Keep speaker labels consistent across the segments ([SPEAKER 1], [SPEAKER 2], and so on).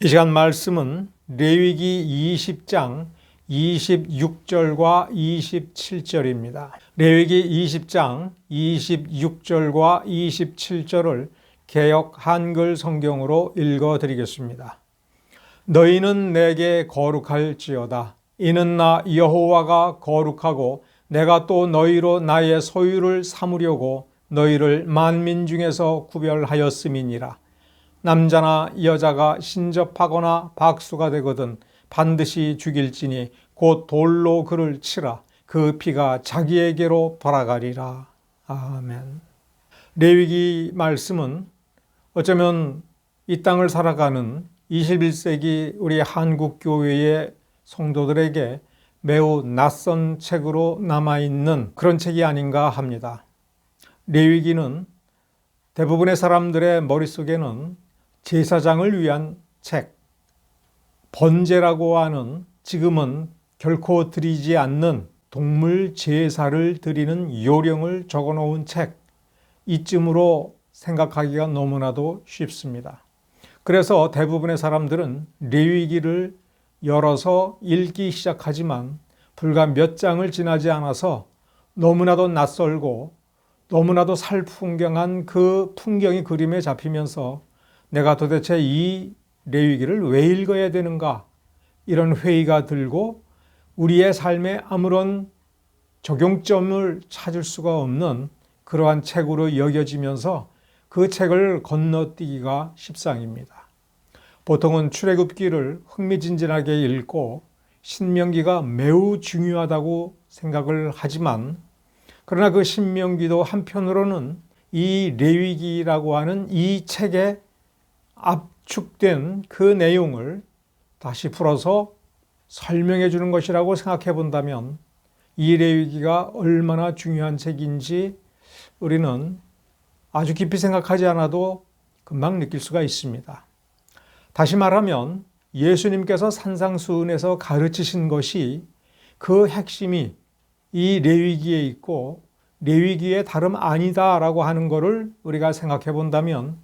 [SPEAKER 1] 이 시간 말씀은 레위기 20장 26절과 27절입니다. 레위기 20장 26절과 27절을 개역 한글 성경으로 읽어드리겠습니다. 너희는 내게 거룩할지어다. 이는 나 여호와가 거룩하고 내가 또 너희로 나의 소유를 삼으려고 너희를 만민 중에서 구별하였음이니라. 남자나 여자가 신접하거나 박수가 되거든 반드시 죽일지니 곧 돌로 그를 치라. 그 피가 자기에게로 돌아가리라. 아멘. 레위기 말씀은 어쩌면 이 땅을 살아가는 21세기 우리 한국교회의 성도들에게 매우 낯선 책으로 남아있는 그런 책이 아닌가 합니다. 레위기는 대부분의 사람들의 머릿속에는 제사장을 위한 책, 번제라고 하는 지금은 결코 드리지 않는 동물 제사를 드리는 요령을 적어놓은 책, 이쯤으로 생각하기가 너무나도 쉽습니다. 그래서 대부분의 사람들은 레위기를 열어서 읽기 시작하지만 불과 몇 장을 지나지 않아서 너무나도 낯설고 너무나도 살풍경한 그 풍경이 그림에 잡히면서 내가 도대체 이 레위기를 왜 읽어야 되는가, 이런 회의가 들고 우리의 삶에 아무런 적용점을 찾을 수가 없는 그러한 책으로 여겨지면서 그 책을 건너뛰기가 십상입니다. 보통은 출애굽기를 흥미진진하게 읽고 신명기가 매우 중요하다고 생각을 하지만, 그러나 그 신명기도 한편으로는 이 레위기라고 하는 이 책에 압축된 그 내용을 다시 풀어서 설명해 주는 것이라고 생각해 본다면 이 레위기가 얼마나 중요한 책인지 우리는 아주 깊이 생각하지 않아도 금방 느낄 수가 있습니다. 다시 말하면 예수님께서 산상수훈에서 가르치신 것이 그 핵심이 이 레위기에 있고 레위기의 다름 아니다라고 하는 것을 우리가 생각해 본다면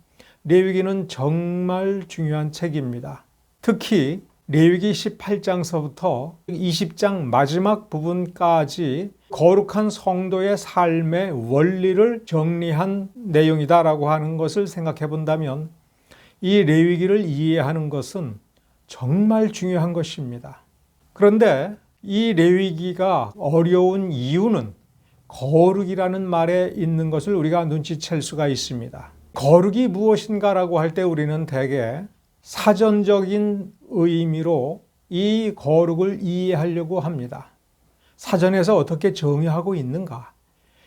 [SPEAKER 1] 레위기는 정말 중요한 책입니다. 특히 레위기 18장서부터 20장 마지막 부분까지 거룩한 성도의 삶의 원리를 정리한 내용이다라고 하는 것을 생각해 본다면 이 레위기를 이해하는 것은 정말 중요한 것입니다. 그런데 이 레위기가 어려운 이유는 거룩이라는 말에 있는 것을 우리가 눈치챌 수가 있습니다. 거룩이 무엇인가라고 할 때 우리는 대개 사전적인 의미로 이 거룩을 이해하려고 합니다. 사전에서 어떻게 정의하고 있는가?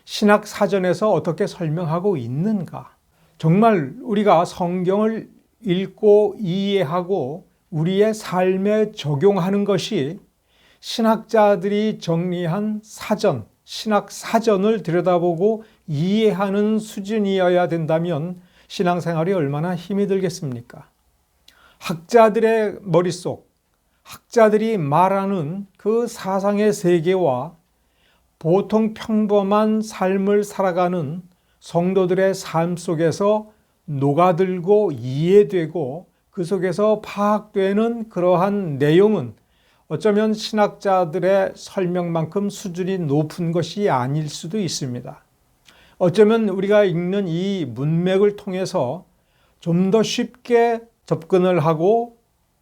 [SPEAKER 1] 신학 사전에서 어떻게 설명하고 있는가? 정말 우리가 성경을 읽고 이해하고 우리의 삶에 적용하는 것이 신학자들이 정리한 사전, 신학 사전을 들여다보고 이해하는 수준이어야 된다면 신앙생활이 얼마나 힘이 들겠습니까? 학자들의 머릿속, 학자들이 말하는 그 사상의 세계와 보통 평범한 삶을 살아가는 성도들의 삶 속에서 녹아들고 이해되고 그 속에서 파악되는 그러한 내용은 어쩌면 신학자들의 설명만큼 수준이 높은 것이 아닐 수도 있습니다. 어쩌면 우리가 읽는 이 문맥을 통해서 좀 더 쉽게 접근을 하고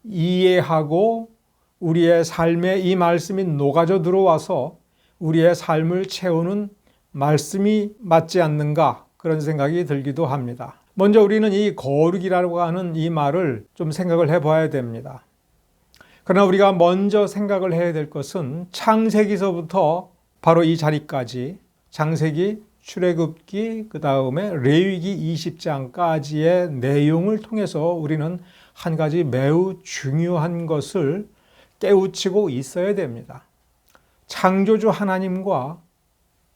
[SPEAKER 1] 이해하고 우리의 삶에 이 말씀이 녹아져 들어와서 우리의 삶을 채우는 말씀이 맞지 않는가, 그런 생각이 들기도 합니다. 먼저 우리는 이 거룩이라고 하는 이 말을 좀 생각을 해봐야 됩니다. 그러나 우리가 먼저 생각을 해야 될 것은 창세기서부터 바로 이 자리까지, 창세기, 출애굽기, 그 다음에 레위기 20장까지의 내용을 통해서 우리는 한 가지 매우 중요한 것을 깨우치고 있어야 됩니다. 창조주 하나님과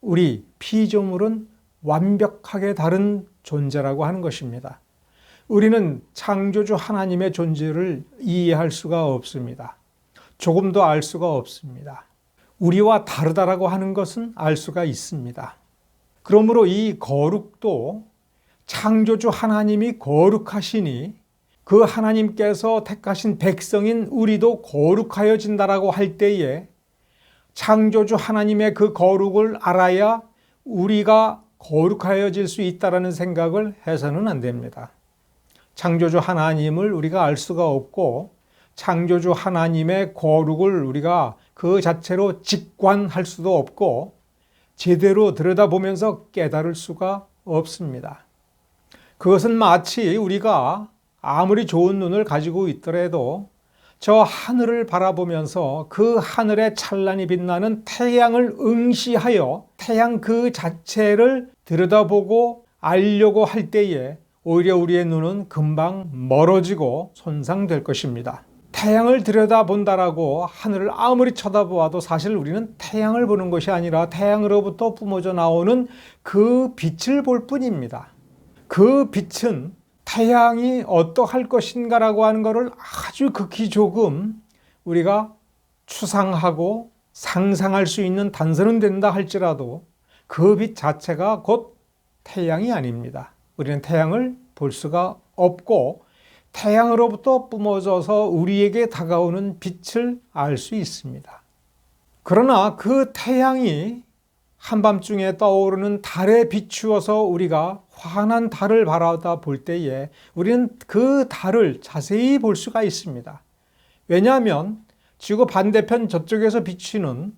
[SPEAKER 1] 우리 피조물은 완벽하게 다른 존재라고 하는 것입니다. 우리는 창조주 하나님의 존재를 이해할 수가 없습니다. 조금도 알 수가 없습니다. 우리와 다르다라고 하는 것은 알 수가 있습니다. 그러므로 이 거룩도 창조주 하나님이 거룩하시니 그 하나님께서 택하신 백성인 우리도 거룩하여진다라고 할 때에 창조주 하나님의 그 거룩을 알아야 우리가 거룩하여질 수 있다라는 생각을 해서는 안 됩니다. 창조주 하나님을 우리가 알 수가 없고 창조주 하나님의 거룩을 우리가 그 자체로 직관할 수도 없고 제대로 들여다보면서 깨달을 수가 없습니다. 그것은 마치 우리가 아무리 좋은 눈을 가지고 있더라도 저 하늘을 바라보면서 그 하늘에 찬란히 빛나는 태양을 응시하여 태양 그 자체를 들여다보고 알려고 할 때에 오히려 우리의 눈은 금방 멀어지고 손상될 것입니다. 태양을 들여다본다라고 하늘을 아무리 쳐다보아도 사실 우리는 태양을 보는 것이 아니라 태양으로부터 뿜어져 나오는 그 빛을 볼 뿐입니다. 그 빛은 태양이 어떠할 것인가라고 하는 것을 아주 극히 조금 우리가 추상하고 상상할 수 있는 단서는 된다 할지라도 그 빛 자체가 곧 태양이 아닙니다. 우리는 태양을 볼 수가 없고 태양으로부터 뿜어져서 우리에게 다가오는 빛을 알 수 있습니다. 그러나 그 태양이 한밤중에 떠오르는 달에 비추어서 우리가 환한 달을 바라다 볼 때에 우리는 그 달을 자세히 볼 수가 있습니다. 왜냐하면 지구 반대편 저쪽에서 비추는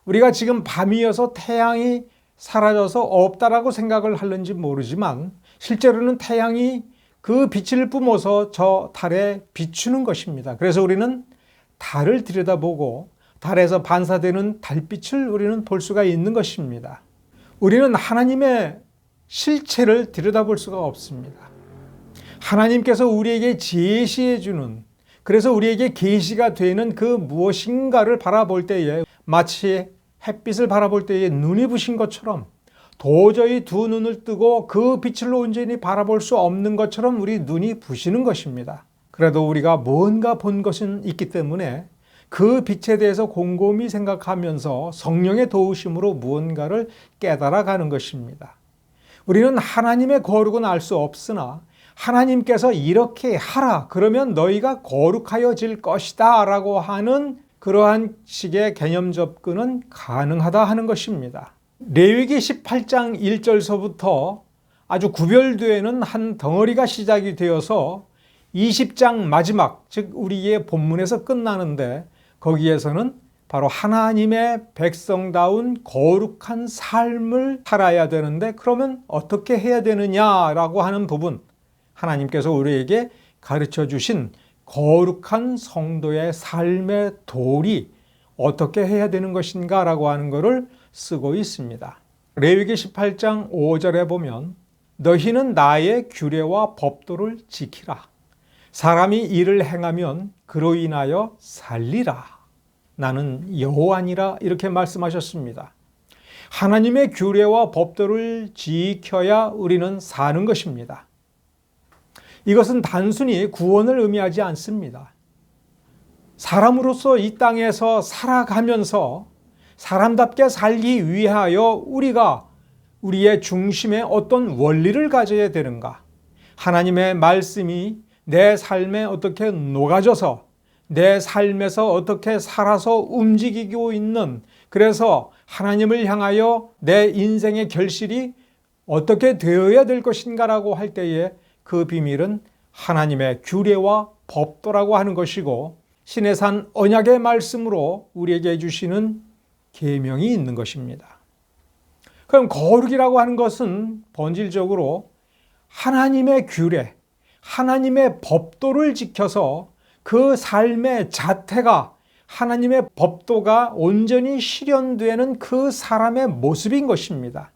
[SPEAKER 1] 우리가 지금 밤이어서 태양이 사라져서 없다라고 생각을 하는지 모르지만 실제로는 태양이 그 빛을 뿜어서 저 달에 비추는 것입니다. 그래서 우리는 달을 들여다보고 달에서 반사되는 달빛을 우리는 볼 수가 있는 것입니다. 우리는 하나님의 실체를 들여다볼 수가 없습니다. 하나님께서 우리에게 제시해 주는, 그래서 우리에게 계시가 되는 그 무엇인가를 바라볼 때에 마치 햇빛을 바라볼 때에 눈이 부신 것처럼 도저히 두 눈을 뜨고 그 빛을 온전히 바라볼 수 없는 것처럼 우리 눈이 부시는 것입니다. 그래도 우리가 뭔가 본 것은 있기 때문에 그 빛에 대해서 곰곰이 생각하면서 성령의 도우심으로 무언가를 깨달아가는 것입니다. 우리는 하나님의 거룩은 알 수 없으나 하나님께서 이렇게 하라 그러면 너희가 거룩하여질 것이다 라고 하는 그러한 식의 개념 접근은 가능하다 하는 것입니다. 레위기 18장 1절서부터 아주 구별되는 한 덩어리가 시작이 되어서 20장 마지막, 즉 우리의 본문에서 끝나는데 거기에서는 바로 하나님의 백성다운 거룩한 삶을 살아야 되는데 그러면 어떻게 해야 되느냐라고 하는 부분, 하나님께서 우리에게 가르쳐 주신 거룩한 성도의 삶의 도리 어떻게 해야 되는 것인가 라고 하는 것을 쓰고 있습니다. 레위기 18장 5절에 보면 너희는 나의 규례와 법도를 지키라. 사람이 이를 행하면 그로 인하여 살리라. 나는 여호와니라 이렇게 말씀하셨습니다. 하나님의 규례와 법도를 지켜야 우리는 사는 것입니다. 이것은 단순히 구원을 의미하지 않습니다. 사람으로서 이 땅에서 살아가면서 사람답게 살기 위하여 우리가 우리의 중심에 어떤 원리를 가져야 되는가? 하나님의 말씀이 내 삶에 어떻게 녹아져서 내 삶에서 어떻게 살아서 움직이고 있는, 그래서 하나님을 향하여 내 인생의 결실이 어떻게 되어야 될 것인가라고 할 때에 그 비밀은 하나님의 규례와 법도라고 하는 것이고 신의 산 언약의 말씀으로 우리에게 주시는 계명이 있는 것입니다. 그럼 거룩이라고 하는 것은 본질적으로 하나님의 규례, 하나님의 법도를 지켜서 그 삶의 자태가 하나님의 법도가 온전히 실현되는 그 사람의 모습인 것입니다.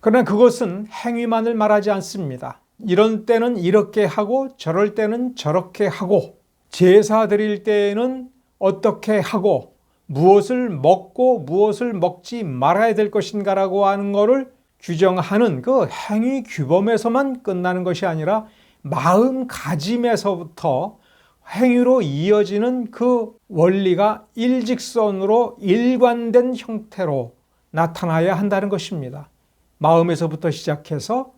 [SPEAKER 1] 그러나 그것은 행위만을 말하지 않습니다. 이런 때는 이렇게 하고 저럴 때는 저렇게 하고 제사 드릴 때에는 어떻게 하고 무엇을 먹고 무엇을 먹지 말아야 될 것인가라고 하는 것을 규정하는 그 행위 규범에서만 끝나는 것이 아니라 마음가짐에서부터 행위로 이어지는 그 원리가 일직선으로 일관된 형태로 나타나야 한다는 것입니다. 마음에서부터 시작해서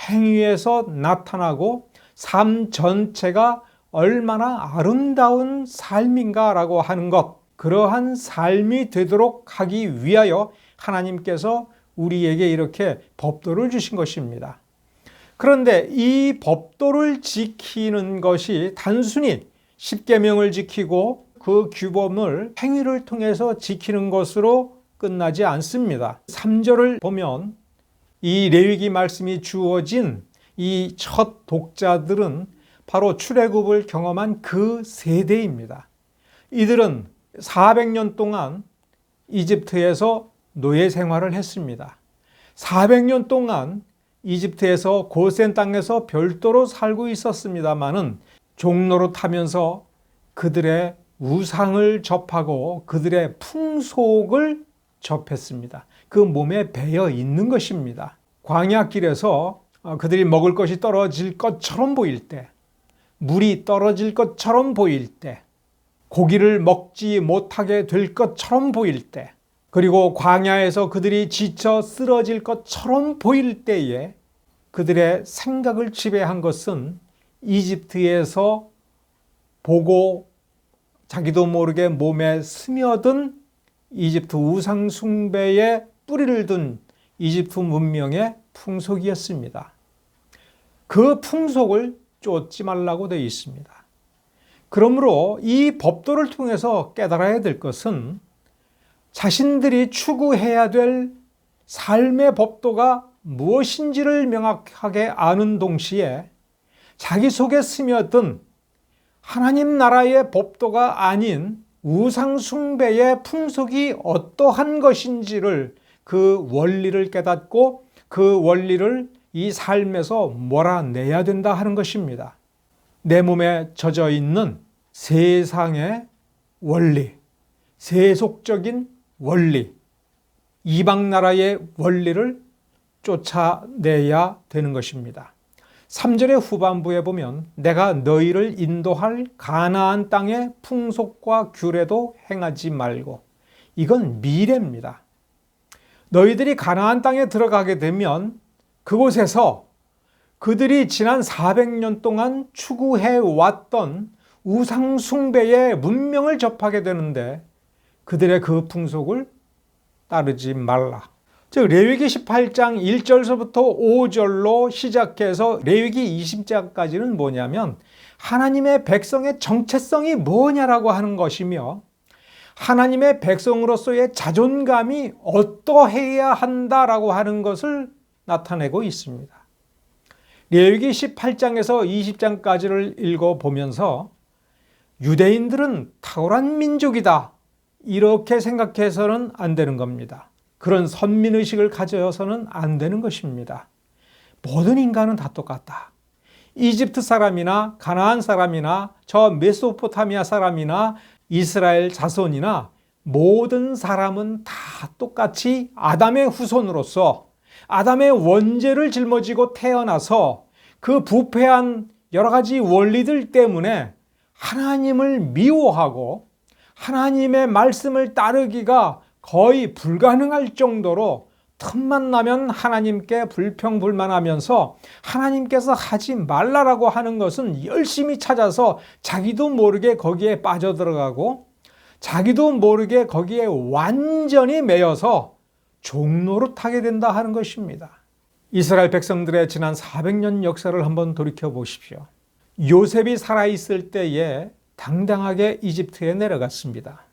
[SPEAKER 1] 행위에서 나타나고 삶 전체가 얼마나 아름다운 삶인가라고 하는 것, 그러한 삶이 되도록 하기 위하여 하나님께서 우리에게 이렇게 법도를 주신 것입니다. 그런데 이 법도를 지키는 것이 단순히 십계명을 지키고 그 규범을 행위를 통해서 지키는 것으로 끝나지 않습니다. 3절을 보면 이 레위기 말씀이 주어진 이 첫 독자들은 바로 출애굽을 경험한 그 세대입니다. 이들은 400년 동안 이집트에서 노예 생활을 했습니다. 400년 동안 이집트에서 고센 땅에서 별도로 살고 있었습니다마는 종로로 타면서 그들의 우상을 접하고 그들의 풍속을 접했습니다. 그 몸에 배어 있는 것입니다. 광야길에서 그들이 먹을 것이 떨어질 것처럼 보일 때, 물이 떨어질 것처럼 보일 때, 고기를 먹지 못하게 될 것처럼 보일 때, 그리고 광야에서 그들이 지쳐 쓰러질 것처럼 보일 때에 그들의 생각을 지배한 것은 이집트에서 보고 자기도 모르게 몸에 스며든 이집트 우상 숭배에 뿌리를 둔 이집트 문명의 풍속이었습니다. 그 풍속을 쫓지 말라고 되어 있습니다. 그러므로 이 법도를 통해서 깨달아야 될 것은 자신들이 추구해야 될 삶의 법도가 무엇인지를 명확하게 아는 동시에 자기 속에 스며든 하나님 나라의 법도가 아닌 우상 숭배의 풍속이 어떠한 것인지를 그 원리를 깨닫고 그 원리를 이 삶에서 몰아내야 된다 하는 것입니다. 내 몸에 젖어 있는 세상의 원리, 세속적인 원리, 이방 나라의 원리를 쫓아내야 되는 것입니다. 3절의 후반부에 보면 내가 너희를 인도할 가나안 땅의 풍속과 규례도 행하지 말고, 이건 미래입니다. 너희들이 가나안 땅에 들어가게 되면 그곳에서 그들이 지난 400년 동안 추구해왔던 우상 숭배의 문명을 접하게 되는데 그들의 그 풍속을 따르지 말라. 즉 레위기 18장 1절서부터 5절로 시작해서 레위기 20장까지는 뭐냐면 하나님의 백성의 정체성이 뭐냐라고 하는 것이며 하나님의 백성으로서의 자존감이 어떠해야 한다라고 하는 것을 나타내고 있습니다. 레위기 18장에서 20장까지를 읽어보면서 유대인들은 탁월한 민족이다, 이렇게 생각해서는 안 되는 겁니다. 그런 선민의식을 가져서는 안 되는 것입니다. 모든 인간은 다 똑같다. 이집트 사람이나 가나안 사람이나 저 메소포타미아 사람이나 이스라엘 자손이나 모든 사람은 다 똑같이 아담의 후손으로서 아담의 원죄를 짊어지고 태어나서 그 부패한 여러 가지 원리들 때문에 하나님을 미워하고 하나님의 말씀을 따르기가 거의 불가능할 정도로 틈만 나면 하나님께 불평불만하면서 하나님께서 하지 말라라고 하는 것은 열심히 찾아서 자기도 모르게 거기에 빠져들어가고 자기도 모르게 거기에 완전히 매여서 종노릇하게 된다 하는 것입니다. 이스라엘 백성들의 지난 400년 역사를 한번 돌이켜 보십시오. 요셉이 살아있을 때에 당당하게 이집트에 내려갔습니다.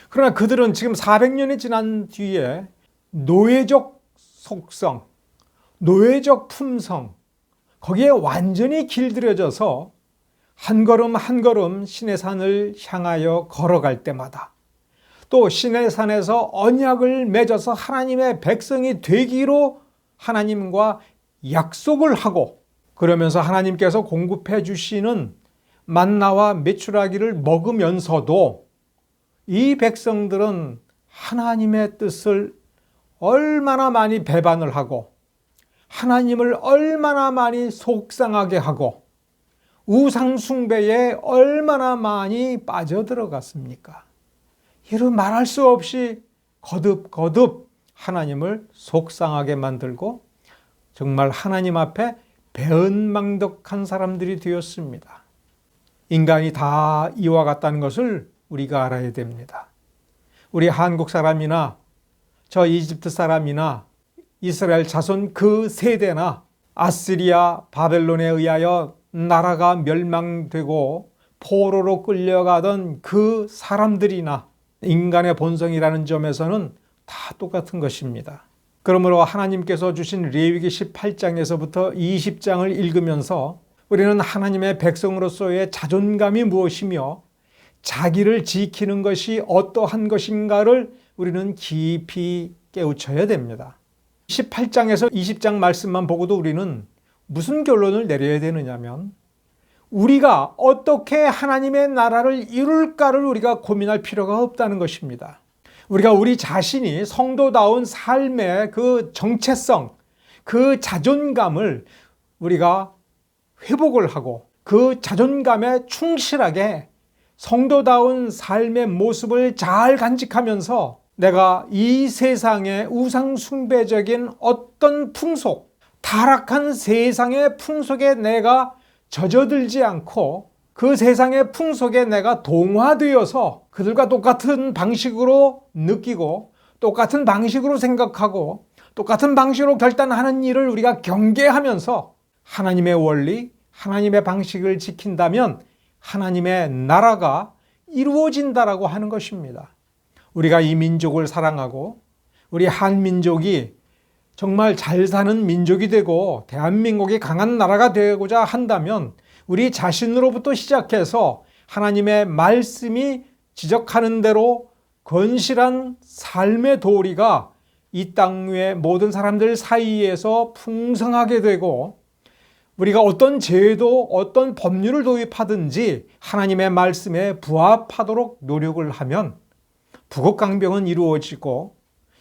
[SPEAKER 1] 그러나 그들은 지금 400년이 지난 뒤에 노예적 속성, 노예적 품성, 거기에 완전히 길들여져서 한 걸음 한 걸음 시내산을 향하여 걸어갈 때마다 또 시내산에서 언약을 맺어서 하나님의 백성이 되기로 하나님과 약속을 하고 그러면서 하나님께서 공급해 주시는 만나와 메추라기를 먹으면서도 이 백성들은 하나님의 뜻을 얼마나 많이 배반을 하고 하나님을 얼마나 많이 속상하게 하고 우상 숭배에 얼마나 많이 빠져들어갔습니까? 이루 말할 수 없이 거듭거듭 하나님을 속상하게 만들고 정말 하나님 앞에 배은망덕한 사람들이 되었습니다. 인간이 다 이와 같다는 것을 우리가 알아야 됩니다. 우리 한국 사람이나 저 이집트 사람이나 이스라엘 자손 그 세대나 아시리아 바벨론에 의하여 나라가 멸망되고 포로로 끌려가던 그 사람들이나 인간의 본성이라는 점에서는 다 똑같은 것입니다. 그러므로 하나님께서 주신 레위기 18장에서부터 20장을 읽으면서 우리는 하나님의 백성으로서의 자존감이 무엇이며 자기를 지키는 것이 어떠한 것인가를 우리는 깊이 깨우쳐야 됩니다. 18장에서 20장 말씀만 보고도 우리는 무슨 결론을 내려야 되느냐면 우리가 어떻게 하나님의 나라를 이룰까를 우리가 고민할 필요가 없다는 것입니다. 우리가 우리 자신이 성도다운 삶의 그 정체성, 그 자존감을 우리가 회복을 하고 그 자존감에 충실하게 성도다운 삶의 모습을 잘 간직하면서 내가 이 세상의 우상숭배적인 어떤 풍속, 타락한 세상의 풍속에 내가 젖어들지 않고 그 세상의 풍속에 내가 동화되어서 그들과 똑같은 방식으로 느끼고 똑같은 방식으로 생각하고 똑같은 방식으로 결단하는 일을 우리가 경계하면서 하나님의 원리, 하나님의 방식을 지킨다면 하나님의 나라가 이루어진다라고 하는 것입니다. 우리가 이 민족을 사랑하고 우리 한민족이 정말 잘 사는 민족이 되고 대한민국이 강한 나라가 되고자 한다면 우리 자신으로부터 시작해서 하나님의 말씀이 지적하는 대로 건실한 삶의 도리가 이 땅 위의 모든 사람들 사이에서 풍성하게 되고 우리가 어떤 제도, 어떤 법률을 도입하든지 하나님의 말씀에 부합하도록 노력을 하면 북엇강병은 이루어지고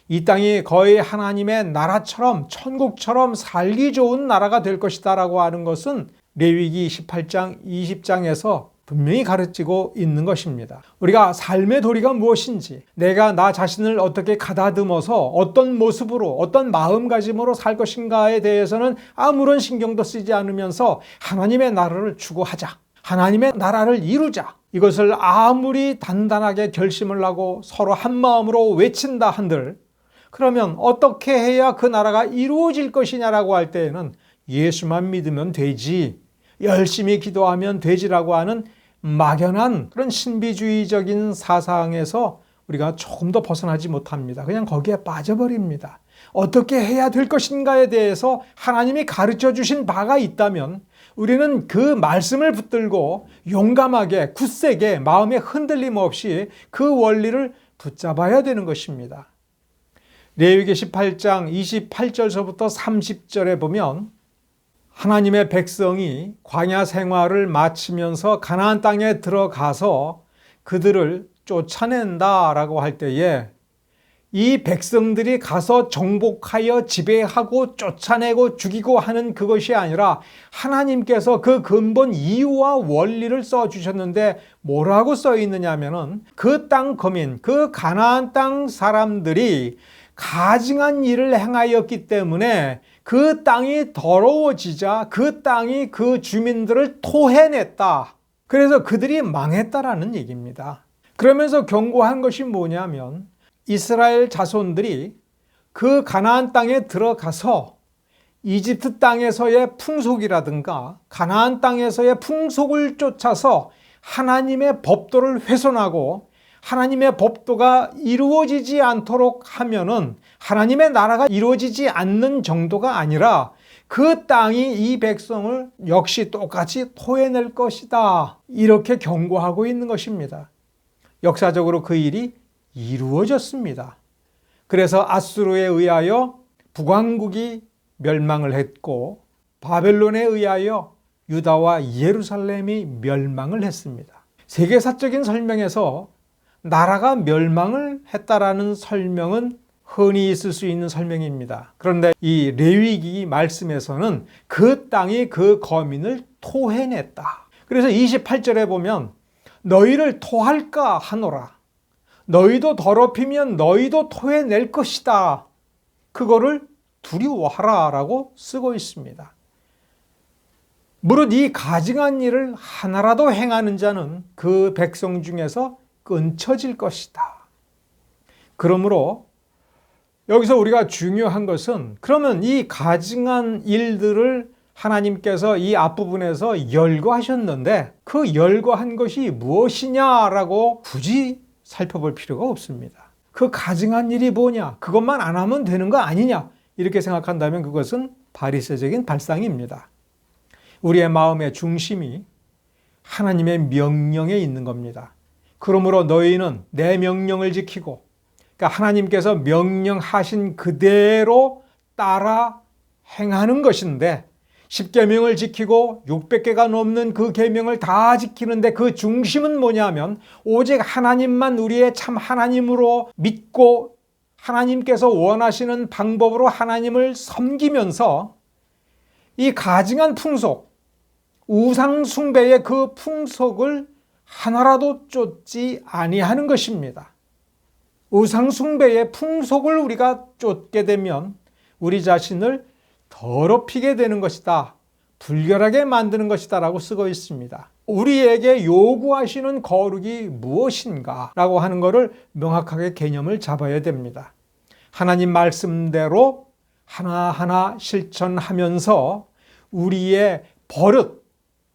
[SPEAKER 1] 이 땅이 거의 하나님의 나라처럼 천국처럼 살기 좋은 나라가 될 것이다 라고 하는 것은 레위기 18장 20장에서 분명히 가르치고 있는 것입니다. 우리가 삶의 도리가 무엇인지, 내가 나 자신을 어떻게 가다듬어서 어떤 모습으로 어떤 마음가짐으로 살 것인가에 대해서는 아무런 신경도 쓰지 않으면서 하나님의 나라를 추구하자, 하나님의 나라를 이루자, 이것을 아무리 단단하게 결심을 하고 서로 한 마음으로 외친다 한들 그러면 어떻게 해야 그 나라가 이루어질 것이냐라고 할 때에는 예수만 믿으면 되지, 열심히 기도하면 되지라고 하는 막연한 그런 신비주의적인 사상에서 우리가 조금 더 벗어나지 못합니다. 그냥 거기에 빠져버립니다. 어떻게 해야 될 것인가에 대해서 하나님이 가르쳐 주신 바가 있다면 우리는 그 말씀을 붙들고 용감하게 굳세게 마음에 흔들림 없이 그 원리를 붙잡아야 되는 것입니다. 레위기 18장 28절서부터 30절에 보면 하나님의 백성이 광야 생활을 마치면서 가나안 땅에 들어가서 그들을 쫓아낸다라고 할 때에 이 백성들이 가서 정복하여 지배하고 쫓아내고 죽이고 하는 그것이 아니라 하나님께서 그 근본 이유와 원리를 써주셨는데 뭐라고 써 있느냐 하면은 그 땅 거민, 그 가나안 땅 사람들이 가증한 일을 행하였기 때문에 그 땅이 더러워지자 그 땅이 그 주민들을 토해냈다. 그래서 그들이 망했다라는 얘기입니다. 그러면서 경고한 것이 뭐냐면 이스라엘 자손들이 그 가나안 땅에 들어가서 이집트 땅에서의 풍속이라든가 가나안 땅에서의 풍속을 쫓아서 하나님의 법도를 훼손하고 하나님의 법도가 이루어지지 않도록 하면은 하나님의 나라가 이루어지지 않는 정도가 아니라 그 땅이 이 백성을 역시 똑같이 토해낼 것이다. 이렇게 경고하고 있는 것입니다. 역사적으로 그 일이 이루어졌습니다. 그래서 아수르에 의하여 북왕국이 멸망을 했고 바벨론에 의하여 유다와 예루살렘이 멸망을 했습니다. 세계사적인 설명에서 나라가 멸망을 했다라는 설명은 흔히 있을 수 있는 설명입니다. 그런데 이 레위기 말씀에서는 그 땅이 그 거민을 토해냈다. 그래서 28절에 보면 너희를 토할까 하노라. 너희도 더럽히면 너희도 토해낼 것이다. 그거를 두려워하라 라고 쓰고 있습니다. 무릇 이 가증한 일을 하나라도 행하는 자는 그 백성 중에서 끊쳐질 것이다. 그러므로 여기서 우리가 중요한 것은, 그러면 이 가증한 일들을 하나님께서 이 앞부분에서 열거하셨는데 그 열거한 것이 무엇이냐라고 굳이 살펴볼 필요가 없습니다. 그 가증한 일이 뭐냐? 그것만 안 하면 되는 거 아니냐? 이렇게 생각한다면 그것은 바리새적인 발상입니다. 우리의 마음의 중심이 하나님의 명령에 있는 겁니다. 그러므로 너희는 내 명령을 지키고, 그러니까 하나님께서 명령하신 그대로 따라 행하는 것인데, 10계명을 지키고 600개가 넘는 그 계명을 다 지키는데 그 중심은 뭐냐면 오직 하나님만 우리의 참 하나님으로 믿고 하나님께서 원하시는 방법으로 하나님을 섬기면서 이 가증한 풍속, 우상 숭배의 그 풍속을 하나라도 쫓지 아니하는 것입니다. 우상 숭배의 풍속을 우리가 쫓게 되면 우리 자신을 더럽히게 되는 것이다, 불결하게 만드는 것이다 라고 쓰고 있습니다. 우리에게 요구하시는 거룩이 무엇인가 라고 하는 것을 명확하게 개념을 잡아야 됩니다. 하나님 말씀대로 하나하나 실천하면서 우리의 버릇,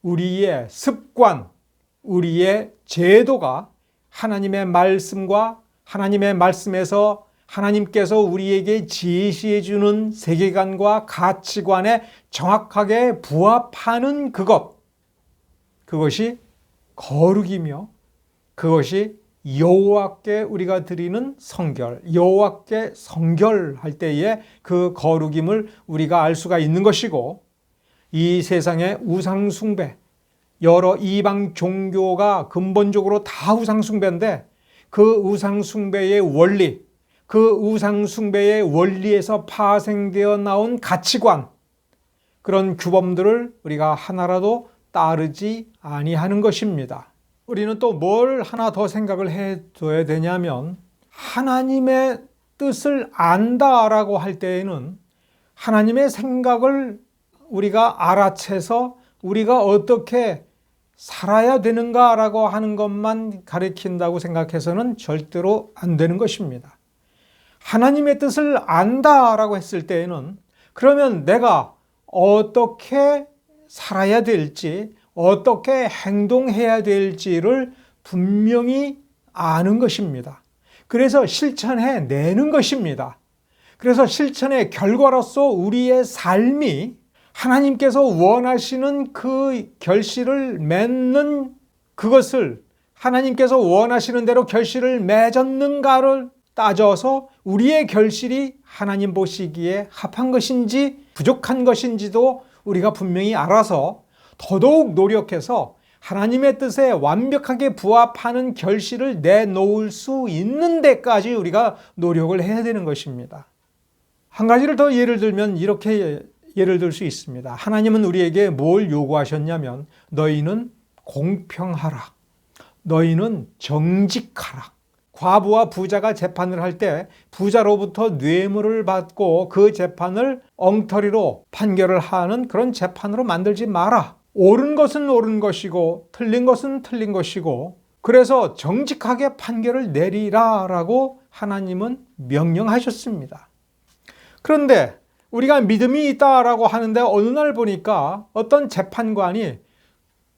[SPEAKER 1] 우리의 습관, 우리의 제도가 하나님의 말씀과 하나님의 말씀에서 하나님께서 우리에게 제시해 주는 세계관과 가치관에 정확하게 부합하는 그것이 거룩이며 그것이 여호와께 우리가 드리는 성결, 여호와께 성결할 때에 그 거룩임을 우리가 알 수가 있는 것이고, 이 세상의 우상 숭배, 여러 이방 종교가 근본적으로 다 우상 숭배인데 그 우상 숭배의 원리, 그 우상 숭배의 원리에서 파생되어 나온 가치관, 그런 규범들을 우리가 하나라도 따르지 아니하는 것입니다. 우리는 또 뭘 하나 더 생각을 해둬야 되냐면, 하나님의 뜻을 안다라고 할 때에는 하나님의 생각을 우리가 알아채서 우리가 어떻게 살아야 되는가라고 하는 것만 가리킨다고 생각해서는 절대로 안 되는 것입니다. 하나님의 뜻을 안다라고 했을 때에는 그러면 내가 어떻게 살아야 될지, 어떻게 행동해야 될지를 분명히 아는 것입니다. 그래서 실천해 내는 것입니다. 그래서 실천의 결과로서 우리의 삶이 하나님께서 원하시는 그 결실을 맺는, 그것을 하나님께서 원하시는 대로 결실을 맺었는가를 따져서 우리의 결실이 하나님 보시기에 합한 것인지 부족한 것인지도 우리가 분명히 알아서 더더욱 노력해서 하나님의 뜻에 완벽하게 부합하는 결실을 내놓을 수 있는 데까지 우리가 노력을 해야 되는 것입니다. 한 가지를 더 예를 들면 이렇게 예를 들 수 있습니다. 하나님은 우리에게 뭘 요구하셨냐면 너희는 공평하라, 너희는 정직하라. 과부와 부자가 재판을 할 때 부자로부터 뇌물을 받고 그 재판을 엉터리로 판결을 하는 그런 재판으로 만들지 마라. 옳은 것은 옳은 것이고 틀린 것은 틀린 것이고, 그래서 정직하게 판결을 내리라라고 하나님은 명령하셨습니다. 그런데 우리가 믿음이 있다라고 하는데 어느 날 보니까 어떤 재판관이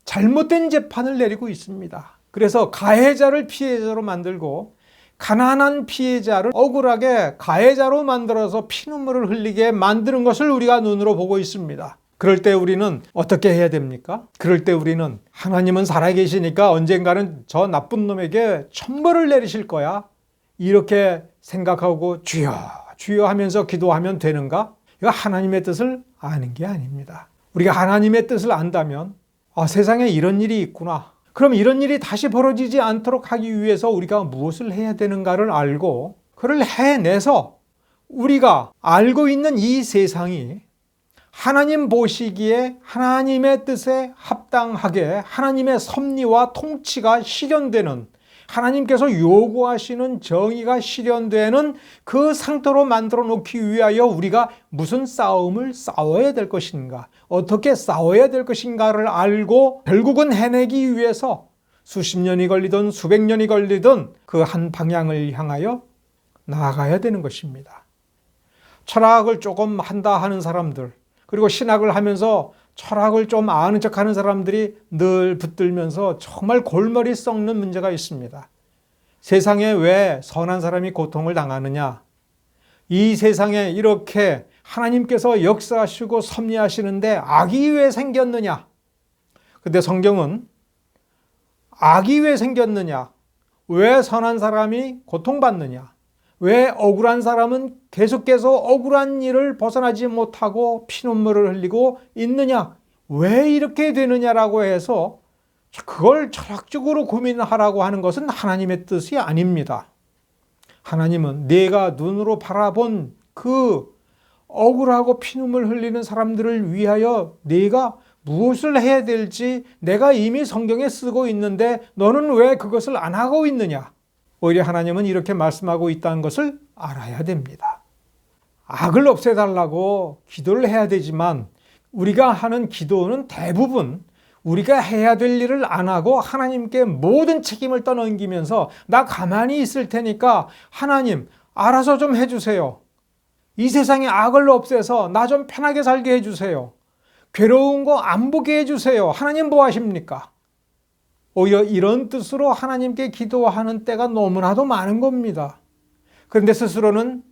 [SPEAKER 1] 잘못된 재판을 내리고 있습니다. 그래서 가해자를 피해자로 만들고 가난한 피해자를 억울하게 가해자로 만들어서 피눈물을 흘리게 만드는 것을 우리가 눈으로 보고 있습니다. 그럴 때 우리는 어떻게 해야 됩니까? 그럴 때 우리는 하나님은 살아계시니까 언젠가는 저 나쁜 놈에게 천벌을 내리실 거야, 이렇게 생각하고 주여 주여 하면서 기도하면 되는가? 이거 하나님의 뜻을 아는 게 아닙니다. 우리가 하나님의 뜻을 안다면 세상에 이런 일이 있구나, 그럼 이런 일이 다시 벌어지지 않도록 하기 위해서 우리가 무엇을 해야 되는가를 알고 그를 해내서 우리가 알고 있는 이 세상이 하나님 보시기에 하나님의 뜻에 합당하게 하나님의 섭리와 통치가 실현되는, 하나님께서 요구하시는 정의가 실현되는 그 상태로 만들어 놓기 위하여 우리가 무슨 싸움을 싸워야 될 것인가, 어떻게 싸워야 될 것인가를 알고 결국은 해내기 위해서 수십 년이 걸리든 수백 년이 걸리든 그 한 방향을 향하여 나아가야 되는 것입니다. 철학을 조금 한다 하는 사람들, 그리고 신학을 하면서 철학을 좀 아는 척하는 사람들이 늘 붙들면서 정말 골머리 썩는 문제가 있습니다. 세상에 왜 선한 사람이 고통을 당하느냐? 이 세상에 이렇게 하나님께서 역사하시고 섭리하시는데 악이 왜 생겼느냐? 근데 성경은 악이 왜 생겼느냐? 왜 선한 사람이 고통받느냐? 왜 억울한 사람은 계속해서 억울한 일을 벗어나지 못하고 피눈물을 흘리고 있느냐? 왜 이렇게 되느냐라고 해서 그걸 철학적으로 고민하라고 하는 것은 하나님의 뜻이 아닙니다. 하나님은 내가 눈으로 바라본 그 억울하고 피눈물 흘리는 사람들을 위하여 내가 무엇을 해야 될지 내가 이미 성경에 쓰고 있는데 너는 왜 그것을 안 하고 있느냐? 오히려 하나님은 이렇게 말씀하고 있다는 것을 알아야 됩니다. 악을 없애달라고 기도를 해야 되지만 우리가 하는 기도는 대부분 우리가 해야 될 일을 안 하고 하나님께 모든 책임을 떠넘기면서 나 가만히 있을 테니까 하나님 알아서 좀 해주세요. 이 세상에 악을 없애서 나 좀 편하게 살게 해주세요. 괴로운 거 안 보게 해주세요. 하나님 뭐 하십니까? 오히려 이런 뜻으로 하나님께 기도하는 때가 너무나도 많은 겁니다. 그런데 스스로는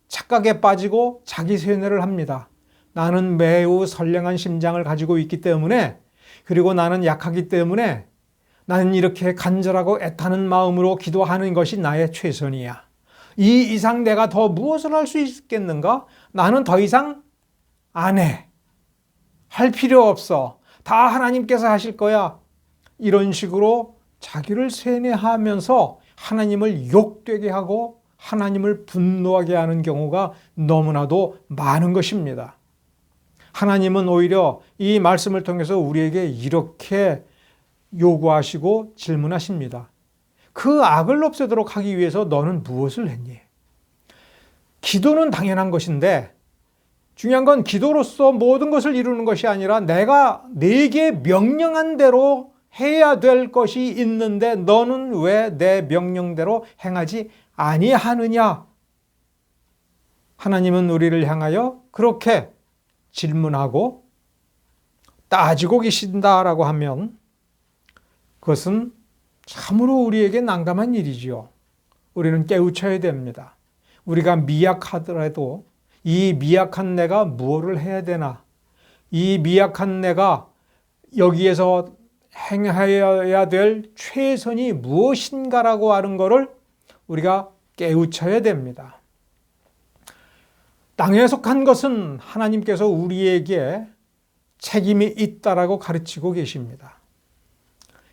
[SPEAKER 1] 착각에 빠지고 자기 쇠뇌를 합니다. 나는 매우 선량한 심장을 가지고 있기 때문에, 그리고 나는 약하기 때문에 나는 이렇게 간절하고 애타는 마음으로 기도하는 것이 나의 최선이야. 이 이상 내가 더 무엇을 할 수 있겠는가? 나는 더 이상 안 해. 할 필요 없어. 다 하나님께서 하실 거야. 이런 식으로 자기를 세뇌하면서 하나님을 욕되게 하고 하나님을 분노하게 하는 경우가 너무나도 많은 것입니다. 하나님은 오히려 이 말씀을 통해서 우리에게 이렇게 요구하시고 질문하십니다. 그 악을 없애도록 하기 위해서 너는 무엇을 했니? 기도는 당연한 것인데 중요한 건 기도로서 모든 것을 이루는 것이 아니라 내가 내게 명령한 대로 해야 될 것이 있는데 너는 왜 내 명령대로 행하지 아니하느냐? 하나님은 우리를 향하여 그렇게 질문하고 따지고 계신다라고 하면 그것은 참으로 우리에게 난감한 일이지요. 우리는 깨우쳐야 됩니다. 우리가 미약하더라도 이 미약한 내가 무엇을 해야 되나? 이 미약한 내가 여기에서 행해야 될 최선이 무엇인가라고 하는 것을 우리가 깨우쳐야 됩니다. 땅에 속한 것은 하나님께서 우리에게 책임이 있다라고 가르치고 계십니다.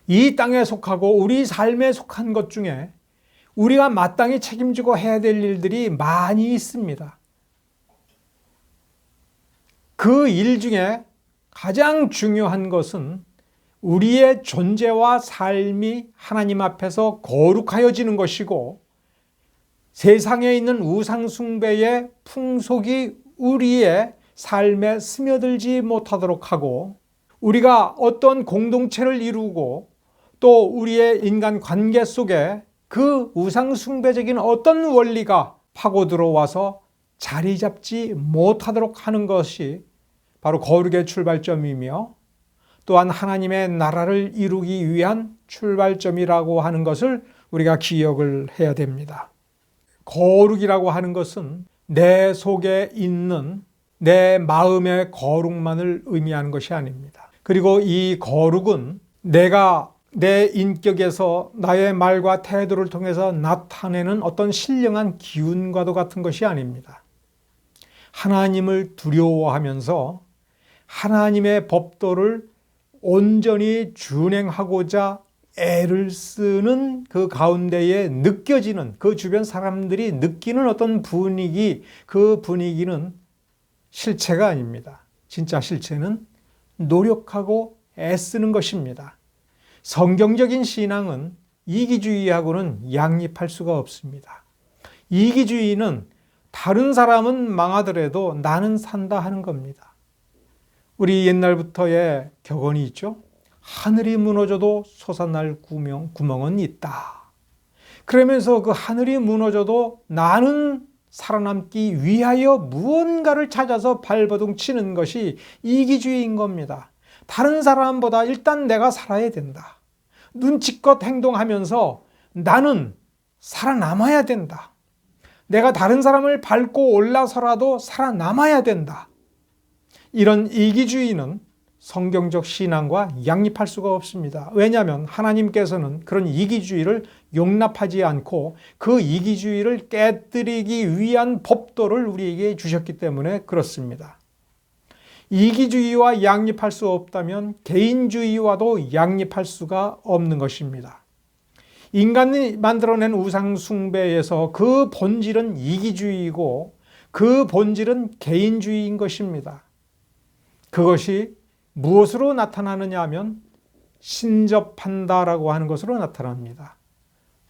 [SPEAKER 1] 이 땅에 속하고 우리 삶에 속한 것 중에 우리가 마땅히 책임지고 해야 될 일들이 많이 있습니다. 그 일 중에 가장 중요한 것은 우리의 존재와 삶이 하나님 앞에서 거룩하여지는 것이고 세상에 있는 우상숭배의 풍속이 우리의 삶에 스며들지 못하도록 하고 우리가 어떤 공동체를 이루고 또 우리의 인간 관계 속에 그 우상숭배적인 어떤 원리가 파고 들어와서 자리 잡지 못하도록 하는 것이 바로 거룩의 출발점이며 또한 하나님의 나라를 이루기 위한 출발점이라고 하는 것을 우리가 기억을 해야 됩니다. 거룩이라고 하는 것은 내 속에 있는 내 마음의 거룩만을 의미하는 것이 아닙니다. 그리고 이 거룩은 내가 내 인격에서 나의 말과 태도를 통해서 나타내는 어떤 신령한 기운과도 같은 것이 아닙니다. 하나님을 두려워하면서 하나님의 법도를 온전히 준행하고자 애를 쓰는 그 가운데에 느껴지는 그 주변 사람들이 느끼는 어떤 분위기, 그 분위기는 실체가 아닙니다. 진짜 실체는 노력하고 애쓰는 것입니다. 성경적인 신앙은 이기주의하고는 양립할 수가 없습니다. 이기주의는 다른 사람은 망하더라도 나는 산다 하는 겁니다. 우리 옛날부터의 격언이 있죠. 하늘이 무너져도 솟아날 구멍은 있다. 그러면서 그 하늘이 무너져도 나는 살아남기 위하여 무언가를 찾아서 발버둥 치는 것이 이기주의인 겁니다. 다른 사람보다 일단 내가 살아야 된다. 눈치껏 행동하면서 나는 살아남아야 된다. 내가 다른 사람을 밟고 올라서라도 살아남아야 된다. 이런 이기주의는 성경적 신앙과 양립할 수가 없습니다. 왜냐하면 하나님께서는 그런 이기주의를 용납하지 않고 그 이기주의를 깨뜨리기 위한 법도를 우리에게 주셨기 때문에 그렇습니다. 이기주의와 양립할 수 없다면 개인주의와도 양립할 수가 없는 것입니다. 인간이 만들어낸 우상숭배에서 그 본질은 이기주의이고 그 본질은 개인주의인 것입니다. 그것이 무엇으로 나타나느냐 하면 신접한다라고 하는 것으로 나타납니다.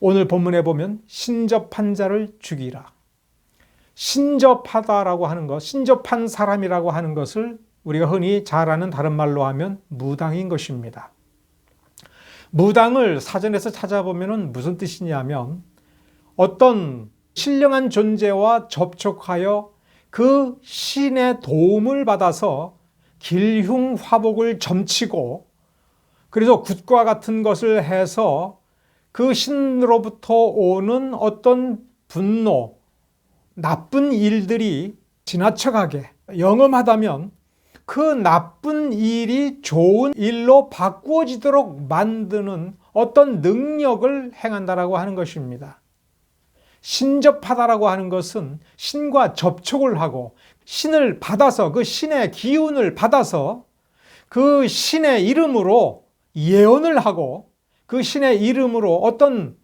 [SPEAKER 1] 오늘 본문에 보면 신접한 자를 죽이라. 신접하다라고 하는 것, 신접한 사람이라고 하는 것을 우리가 흔히 잘 아는 다른 말로 하면 무당인 것입니다. 무당을 사전에서 찾아보면 무슨 뜻이냐면 어떤 신령한 존재와 접촉하여 그 신의 도움을 받아서 길흉화복을 점치고 그래서 굿과 같은 것을 해서 그 신으로부터 오는 어떤 분노, 나쁜 일들이 지나쳐가게 영험하다면 그 나쁜 일이 좋은 일로 바꾸어지도록 만드는 어떤 능력을 행한다라고 하는 것입니다. 신접하다라고 하는 것은 신과 접촉을 하고 신을 받아서 그 신의 기운을 받아서 그 신의 이름으로 예언을 하고 그 신의 이름으로 어떤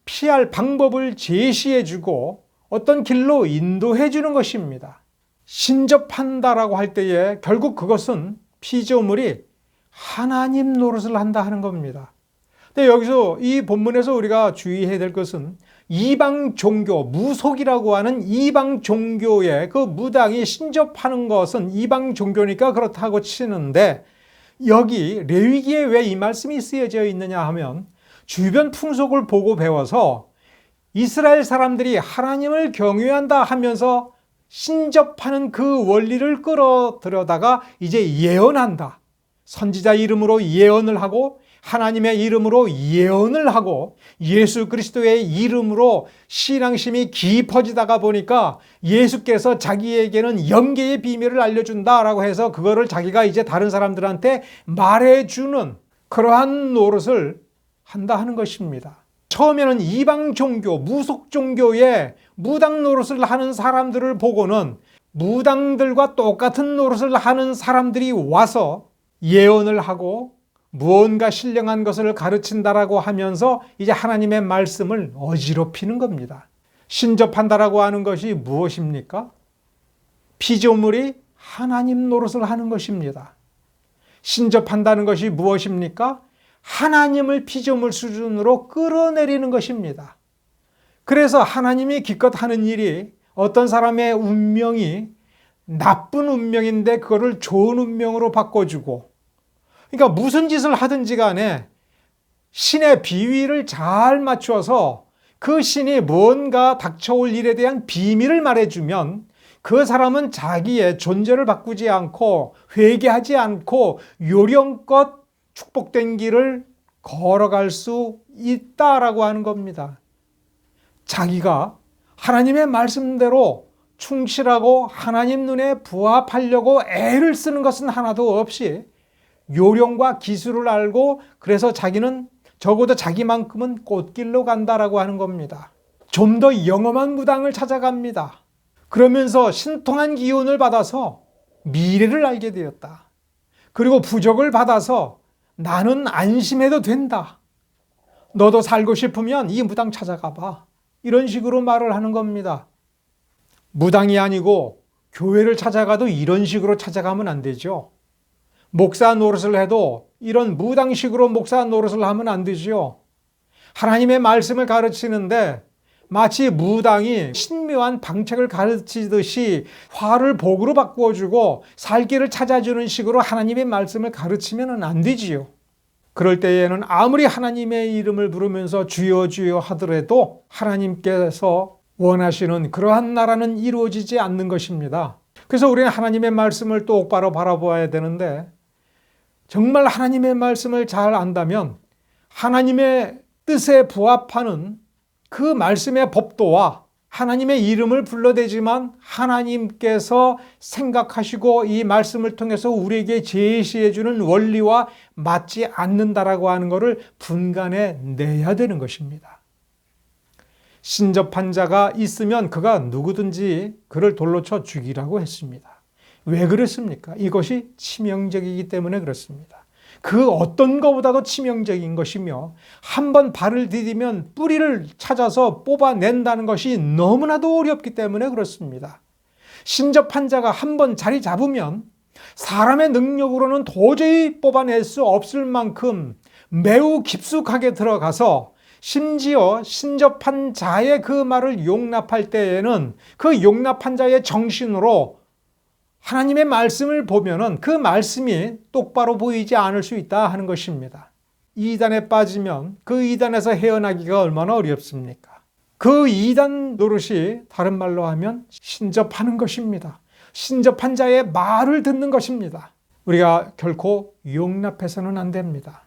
[SPEAKER 1] 피할 방법을 제시해 주고 어떤 길로 인도해 주는 것입니다. 신접한다라고 할 때에 결국 그것은 피조물이 하나님 노릇을 한다 하는 겁니다. 근데 여기서 이 본문에서 우리가 주의해야 될 것은 이방 종교, 무속이라고 하는 이방 종교의 그 무당이 신접하는 것은 이방 종교니까 그렇다고 치는데 여기 레위기에 왜 이 말씀이 쓰여져 있느냐 하면 주변 풍속을 보고 배워서 이스라엘 사람들이 하나님을 경외한다 하면서 신접하는 그 원리를 끌어들여다가 이제 예언한다. 선지자 이름으로 예언을 하고 하나님의 이름으로 예언을 하고 예수 그리스도의 이름으로 신앙심이 깊어지다가 보니까 예수께서 자기에게는 영계의 비밀을 알려준다라고 해서 그거를 자기가 이제 다른 사람들한테 말해주는 그러한 노릇을 한다 하는 것입니다. 처음에는 이방 종교, 무속 종교의 무당 노릇을 하는 사람들을 보고는 무당들과 똑같은 노릇을 하는 사람들이 와서 예언을 하고 무언가 신령한 것을 가르친다라고 하면서 이제 하나님의 말씀을 어지럽히는 겁니다. 신접한다라고 하는 것이 무엇입니까? 피조물이 하나님 노릇을 하는 것입니다. 신접한다는 것이 무엇입니까? 하나님을 피조물 수준으로 끌어내리는 것입니다. 그래서 하나님이 기껏 하는 일이 어떤 사람의 운명이 나쁜 운명인데 그거를 좋은 운명으로 바꿔주고 그러니까 무슨 짓을 하든지 간에 신의 비위를 잘 맞춰서 그 신이 뭔가 닥쳐올 일에 대한 비밀을 말해주면 그 사람은 자기의 존재를 바꾸지 않고 회개하지 않고 요령껏 축복된 길을 걸어갈 수 있다라고 하는 겁니다. 자기가 하나님의 말씀대로 충실하고 하나님 눈에 부합하려고 애를 쓰는 것은 하나도 없이 요령과 기술을 알고 그래서 자기는 적어도 자기만큼은 꽃길로 간다라고 하는 겁니다. 좀 더 영험한 무당을 찾아갑니다. 그러면서 신통한 기운을 받아서 미래를 알게 되었다. 그리고 부적을 받아서 나는 안심해도 된다. 너도 살고 싶으면 이 무당 찾아가 봐. 이런 식으로 말을 하는 겁니다. 무당이 아니고 교회를 찾아가도 이런 식으로 찾아가면 안 되죠. 목사 노릇을 해도 이런 무당식으로 목사 노릇을 하면 안 되죠. 하나님의 말씀을 가르치는데 마치 무당이 신묘한 방책을 가르치듯이 화를 복으로 바꾸어주고 살길을 찾아주는 식으로 하나님의 말씀을 가르치면 안 되지요. 그럴 때에는 아무리 하나님의 이름을 부르면서 주여 주여 하더라도 하나님께서 원하시는 그러한 나라는 이루어지지 않는 것입니다. 그래서 우리는 하나님의 말씀을 똑바로 바라보아야 되는데, 정말 하나님의 말씀을 잘 안다면 하나님의 뜻에 부합하는 그 말씀의 법도와 하나님의 이름을 불러대지만 하나님께서 생각하시고 이 말씀을 통해서 우리에게 제시해 주는 원리와 맞지 않는다라고 하는 것을 분간해 내야 되는 것입니다. 신접한 자가 있으면 그가 누구든지 그를 돌로 쳐 죽이라고 했습니다. 왜 그랬습니까? 이것이 치명적이기 때문에 그렇습니다. 그 어떤 것보다도 치명적인 것이며 한번 발을 디디면 뿌리를 찾아서 뽑아낸다는 것이 너무나도 어렵기 때문에 그렇습니다. 신접한 자가 한번 자리 잡으면 사람의 능력으로는 도저히 뽑아낼 수 없을 만큼 매우 깊숙하게 들어가서 심지어 신접한 자의 그 말을 용납할 때에는 그 용납한 자의 정신으로 하나님의 말씀을 보면은 그 말씀이 똑바로 보이지 않을 수 있다 하는 것입니다. 이단에 빠지면 그 이단에서 헤어나기가 얼마나 어렵습니까? 그 이단 노릇이 다른 말로 하면 신접하는 것입니다. 신접한 자의 말을 듣는 것입니다. 우리가 결코 용납해서는 안 됩니다.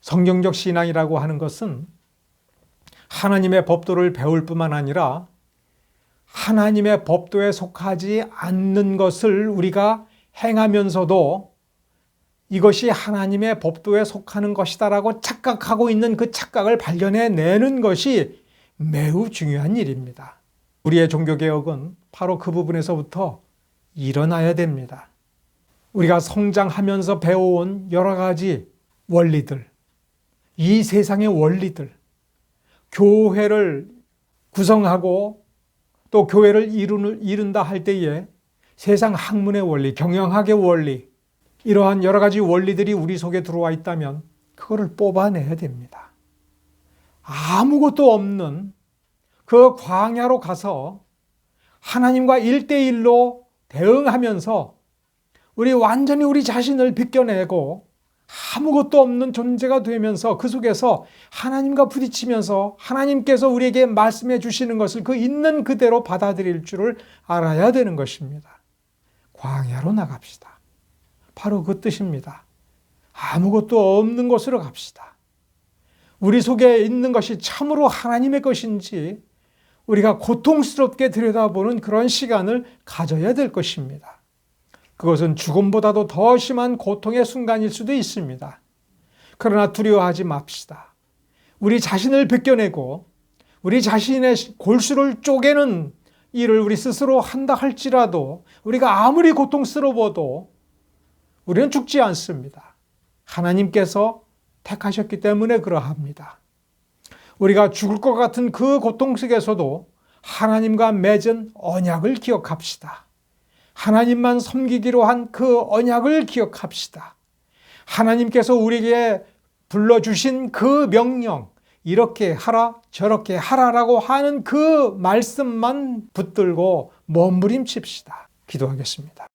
[SPEAKER 1] 성경적 신앙이라고 하는 것은 하나님의 법도를 배울 뿐만 아니라 하나님의 법도에 속하지 않는 것을 우리가 행하면서도 이것이 하나님의 법도에 속하는 것이다라고 착각하고 있는 그 착각을 발견해내는 것이 매우 중요한 일입니다. 우리의 종교개혁은 바로 그 부분에서부터 일어나야 됩니다. 우리가 성장하면서 배워온 여러 가지 원리들, 이 세상의 원리들, 교회를 구성하고 또 교회를 이룬다 할 때에 세상 학문의 원리, 경영학의 원리, 이러한 여러 가지 원리들이 우리 속에 들어와 있다면 그거를 뽑아내야 됩니다. 아무것도 없는 그 광야로 가서 하나님과 1대1로 대응하면서 완전히 우리 자신을 벗겨내고 아무것도 없는 존재가 되면서 그 속에서 하나님과 부딪히면서 하나님께서 우리에게 말씀해 주시는 것을 그 있는 그대로 받아들일 줄을 알아야 되는 것입니다. 광야로 나갑시다. 바로 그 뜻입니다. 아무것도 없는 곳으로 갑시다. 우리 속에 있는 것이 참으로 하나님의 것인지 우리가 고통스럽게 들여다보는 그런 시간을 가져야 될 것입니다. 그것은 죽음보다도 더 심한 고통의 순간일 수도 있습니다. 그러나 두려워하지 맙시다. 우리 자신을 벗겨내고 우리 자신의 골수를 쪼개는 일을 우리 스스로 한다 할지라도 우리가 아무리 고통스러워도 우리는 죽지 않습니다. 하나님께서 택하셨기 때문에 그러합니다. 우리가 죽을 것 같은 그 고통 속에서도 하나님과 맺은 언약을 기억합시다. 하나님만 섬기기로 한 그 언약을 기억합시다. 하나님께서 우리에게 불러주신 그 명령, 이렇게 하라 저렇게 하라라고 하는 그 말씀만 붙들고 몸부림칩시다. 기도하겠습니다.